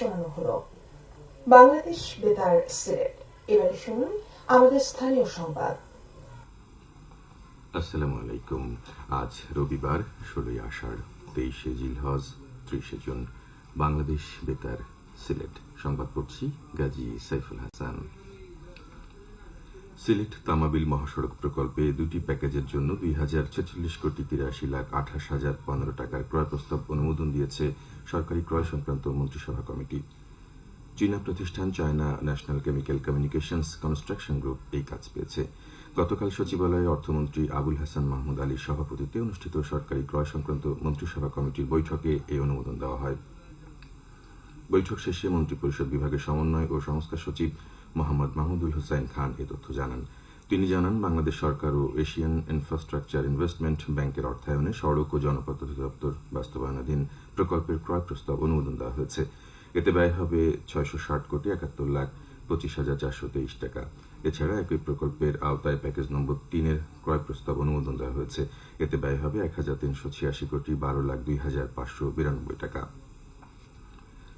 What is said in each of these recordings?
শোনানো হলো। বাংলাদেশ বেতার সিলেট। এবারে শুনুন আমাদের স্থানীয় সংবাদ। আসসালামু আলাইকুম। আজ রবিবার 16 আষাঢ়, 23 জিলহজ, 30 জুন। বাংলাদেশ বেতার সিলেট সংবাদ পড়ছি গাজী সাইফুল হাসান। সিলেট তামাবিল মহাসড়ক প্রকল্পে দুটি প্যাকেজের জন্য ২,০৪৬,৮৩,২৮,০১৫ টাকার ক্রয় প্রস্তাব অনুমোদন দিয়েছে সরকারি ক্রয় সংক্রান্ত মন্ত্রিসভা কমিটি। চীনা প্রতিষ্ঠান China national chemical communications construction group এই কাজ পেয়েছে। গতকাল সচিবালয়ে অর্থমন্ত্রী আবুল হাসান মাহমুদ আলীর সভাপতিত্বে অনুষ্ঠিত সরকারি ক্রয় সংক্রান্ত মন্ত্রিসভা কমিটির বৈঠকে এই অনুমোদন দেওয়া হয়। বৈঠক শেষে মন্ত্রিপরিষদ বিভাগের সমন্বয় ও সংস্কার সচিব মোহাম্মদ মাহমুদুল হোসাইন খান এ তথ্য জানান। তিনি জানান, বাংলাদেশ সরকার ও এশিয়ান ইনফ্রাস্ট্রাকচার ইনভেস্টমেন্ট ব্যাংকের অর্থায়নে সড়ক ও জনপথ অধিদপ্তর বাস্তবায়নাধীন প্রকল্পের ক্রয় প্রস্তাব অনুমোদন দেওয়া হয়েছে। এতে ব্যয় হবে ৬৬০,৭১,২৫,৪২৩ টাকা। এছাড়া একই প্রকল্পের আওতায় প্যাকেজ নম্বর ৩-এর ক্রয় প্রস্তাব অনুমোদন দেওয়া হয়েছে। এতে ব্যয় হবে ১,৩৮৬,১২,২৫,৫৯২ টাকা।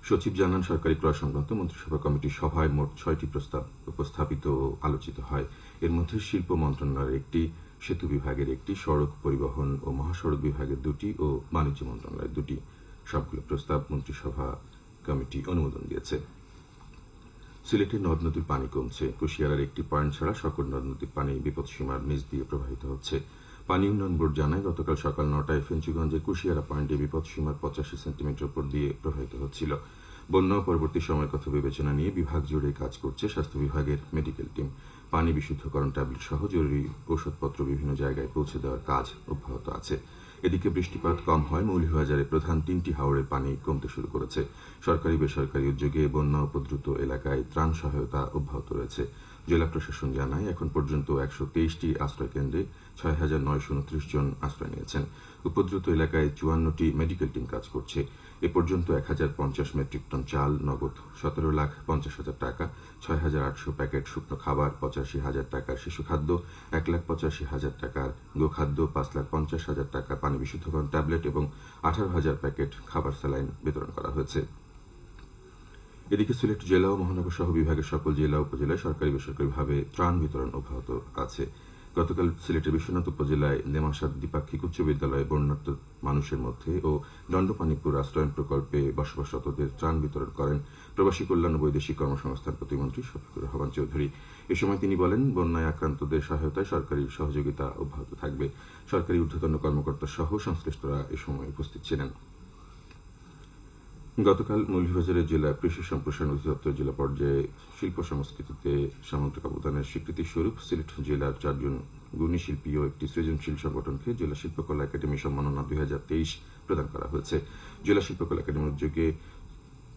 সচিব জানান, সরকারি ক্রয় সংক্রান্ত মন্ত্রিসভা কমিটির সভায় মোট ৬টি প্রস্তাব উপস্থাপিত ও আলোচিত হয়। এর মধ্যে শিল্প মন্ত্রণালয়ের ১টি, সেতু বিভাগের ১টি, সড়ক পরিবহন ও মহাসড়ক বিভাগের ২টি ও বাণিজ্য মন্ত্রণালয়ের ২টি। সবগুলো প্রস্তাব মন্ত্রিসভা কমিটি অনুমোদন দিয়েছে। সিলেটের নদ নদীর পানি কমছে। কুশিয়ারার ১টি পয়েন্ট ছাড়া সকল নদ নদীর পানি বিপদসীমার নিচ দিয়ে প্রবাহিত হচ্ছে। পানি উন্নয়ন বোর্ড জানায়, গতকাল সকাল ৯টায় ফেঞ্চুগঞ্জের কুশিয়ারা পয়েন্টে বিপদসীমার ৮৫ সেন্টিমিটার উপর দিয়ে প্রবাহিত হচ্ছিল। বন্যা পরবর্তী সময়ের কথা বিবেচনা নিয়ে বিভাগ জুড়ে কাজ করছে স্বাস্থ্য বিভাগের মেডিকেল টিম। পানি বিশুদ্ধকরণ ট্যাবলেট সহ জরুরি ঔষধপত্র বিভিন্ন জায়গায় পৌঁছে দেওয়ার কাজ অব্যাহত আছে। এদিকে বৃষ্টিপাত কম হয় মৌলভীবাজারে প্রধান ৩টি হাওরের পানি কমতে শুরু করেছে। সরকারি বেসরকারি উদ্যোগে বন্যা উপদ্রুত এলাকায় ত্রাণ সহায়তা অব্যাহত রয়েছে। জেলা প্রশাসন জানায়, এখন পর্যন্ত ১২৩টি আশ্রয়কেন্দ্রে ৬,৯২৯ জন আশ্রয় নিয়েছেন। উপদ্রুত এলাকায় ৫৪টি মেডিকেল টিম কাজ করছে। এ পর্যন্ত ১,০৫০ মেট্রিক টন চাল, নগদ ১৭,৫০,০০০ টাকা, ৬,৮০০ প্যাকেট শুকনো খাবার, ৮৫,০০০ টাকার শিশু খাদ্য, ১,৮৫,০০০ টাকার গোখাদ্য, ৫,৫০,০০০ টাকার পানি বিশুদ্ধকরণ ট্যাবলেট এবং ১৮,০০০ প্যাকেট খাবার স্যালাইন বিতরণ করা হয়েছে। এদিকে সিলেট জেলা ও মহানগর সহ বিভাগের সকল জেলা উপজেলায় সরকারি বেসরকারিভাবে ত্রাণ বিতরণ অব্যাহত আছে। গতকাল সিলেটের বিশ্বনাথ উপজেলায় নেমাসাদ দ্বিপাক্ষিক উচ্চ বিদ্যালয়ে বন্যার্ত মানুষের মধ্যে ও দণ্ডপানিপুর আশ্রয়ণ প্রকল্পে বসবাসরতদের ত্রাণ বিতরণ করেন প্রবাসী কল্যাণ ও বৈদেশিক কর্মসংস্থান প্রতিমন্ত্রী শফিকুর রহমান চৌধুরী। এ সময় তিনি বলেন, বন্যায় আক্রান্তদের সহায়তায় সরকারি সহযোগিতা অব্যাহত থাকবে। সরকারি ঊর্ধ্বতন কর্মকর্তা সহ সংশ্লিষ্টরা এ সময় উপস্থিত ছিলেন। গতকাল মৌলভীবাজারের জেলা কৃষি সম্প্রসারণ অধিদপ্তর জেলা পর্যায়ে শিল্প সংস্কৃতিতে সামগ্রিক অবদানের স্বীকৃতি স্বরূপ সিলেট জেলার ৪ জন গুণী শিল্পী ও একটি সৃজনশীল সংগঠনকে জেলা শিল্পকলা একাডেমি সম্মাননা ২০২৩ প্রদান করা হয়েছে। জেলা শিল্পকলা একাডেমির উদ্যোগে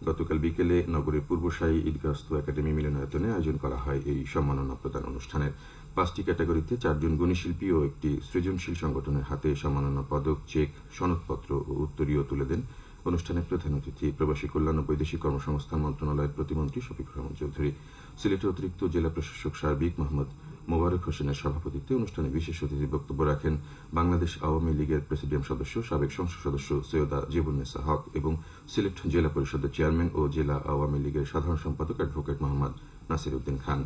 গতকাল বিকেলে নগরের পূর্বশাহী ঈদগাস্ত একাডেমি মিলনায়তনে আয়োজন করা হয় এই সম্মাননা প্রদান অনুষ্ঠানের। ৫টি ক্যাটাগরিতে ৪ জন গুণী শিল্পী ও একটি সৃজনশীল সংগঠনের হাতে সম্মাননা পদক, চেক, সনদপত্র ও উত্তরীয় তুলে দেন অনুষ্ঠানে প্রধান অতিথি প্রবাসী কল্যাণ ও বৈদেশিক কর্মসংস্থান মন্ত্রণালয়ের প্রতিমন্ত্রী শফিকুর রহমান চৌধুরী। সিলেটের অতিরিক্ত জেলা প্রশাসক সার্বিক মোহাম্মদ মোবারক হোসেনের সভাপতিত্বে অনুষ্ঠানে বিশেষ অতিথি বক্তব্য রাখেন বাংলাদেশ আওয়ামী লীগের প্রেসিডিয়াম সদস্য, সাবেক সংসদ সদস্য সৈয়দা জীবুন্নেসা হক এবং সিলেট জেলা পরিষদের চেয়ারম্যান ও জেলা আওয়ামী লীগের সাধারণ সম্পাদক অ্যাডভোকেট মোহাম্মদ নাসির উদ্দিন খান।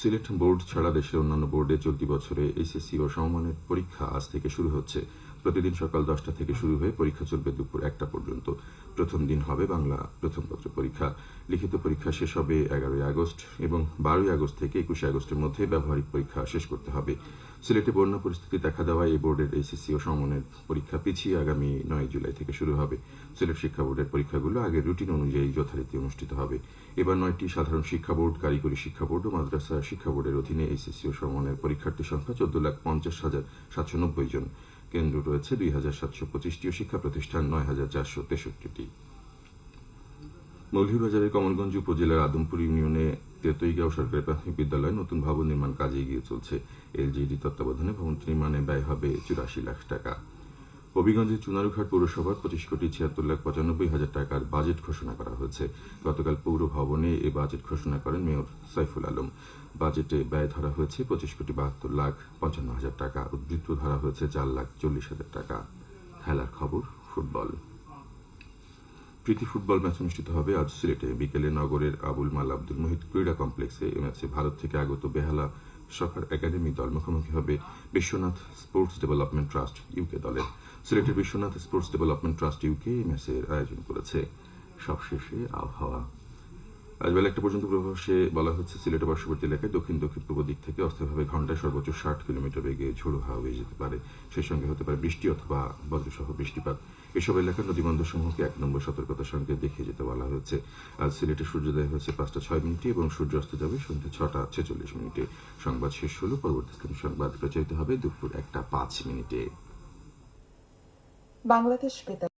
সিলেট বোর্ড ছাড়া দেশের অন্যান্য বোর্ডে চলতি বছরে এইচএসসি ও সমমানের পরীক্ষা আজ থেকে শুরু হচ্ছে। প্রতিদিন সকাল 10টা থেকে শুরু হয়ে পরীক্ষা চলবে দুপুর 1টা পর্যন্ত। প্রথম দিন হবে বাংলা প্রথম পত্র পরীক্ষা। লিখিত পরীক্ষা শেষ হবে 11ই আগস্ট এবং 12ই আগস্ট থেকে 21শে আগস্টের মধ্যে ব্যবহারিক পরীক্ষা শেষ করতে হবে। সিলেটে বন্যা পরিস্থিতি দেখা দেওয়ায় এই বোর্ডের এইচএসসি ও সমমানের পরীক্ষা পিছিয়ে আগামী 9 জুলাই থেকে শুরু হবে। সিলেট শিক্ষা বোর্ডের পরীক্ষাগুলো আগের রুটিন অনুযায়ী যথারীতি অনুষ্ঠিত হবে। এবার 9টি সাধারণ শিক্ষা বোর্ড, কারিগরি শিক্ষা বোর্ড ও মাদ্রাসা শিক্ষা বোর্ডের অধীনে এইচএসসি ও সমমানের পরীক্ষার্থী সংখ্যা 14,50,790 জন। কেন্দ্র রয়েছে 2,725টি ও শিক্ষা প্রতিষ্ঠান 9,463টি। মৌলভীবাজারের কমলগঞ্জ উপজেলার আদমপুর ইউনিয়নে তেতইগাঁও সরকারি প্রাথমিক বিদ্যালয়ে নতুন ভবন নির্মাণ কাজে এগিয়ে চলছে। এলজিইডি তত্ত্বাবধানে ভবনটি নির্মাণে ব্যয় হবে ৮৪ লাখ টাকা। হবিগঞ্জের চুনারুঘাট পৌরসভার ২৫,৭৫,৯৫,০০০ টাকার বাজেট ঘোষণা করা হয়েছে। গতকাল পৌর ভবনে এ বাজেট ঘোষণা করেন মেয়র সাইফুল আলম। বাজেটে ব্যয় ধরা হয়েছে ২৫,৭২,৫৫,০০০ টাকা, উদ্বৃত্ত ধরা হয়েছে ৪,৪০,০০০ টাকা। খেলার খবর, ফুটবল। প্রীতি ফুটবল ম্যাচ অনুষ্ঠিত হবে আজ সিলেটে বিকেলে নগরের আবুল মাল আব্দুল মুহিত ক্রীড়া কমপ্লেক্সে। এই ম্যাচে ভারত থেকে আগত বেহালা সকার একাডেমি দল মুখোমুখি হবে Biswanath sports development trust UK দলের। সিলেটের Biswanath sports development trust UK এই ম্যাচের আয়োজন করেছে। সবশেষে আবহাওয়া। আজ বেলা 1টা পর্যন্ত পূর্বাভাসে বলা হচ্ছে সিলেটের পার্শ্ববর্তী এলাকায় দক্ষিণ দক্ষিণ পূর্ব দিক থেকে অস্থায়ীভাবে ঘন্টায় সর্বোচ্চ 60 কিলোমিটার বেগে ঝোড়ো হাওয়া বয়ে যেতে পারে। সেই সঙ্গে হতে পারে বৃষ্টি অথবা বজ্রসহ বৃষ্টিপাত। এসব এলাকার নদীবন্দরসমূহকে 1 নম্বর সতর্কতা সংকেত দেখিয়ে যেতে বলা হয়েছে। আজ সিলেটে সূর্যোদয় হয়েছে 5টা 6 মিনিটে এবং সূর্যাস্ত যাবে সন্ধ্যে 6টা 46 মিনিটে। সংবাদ শেষ হলো। পরবর্তী সংবাদ প্রচারিত হবে দুপুর 1টা 5 মিনিটে। বাংলাদেশ বেতার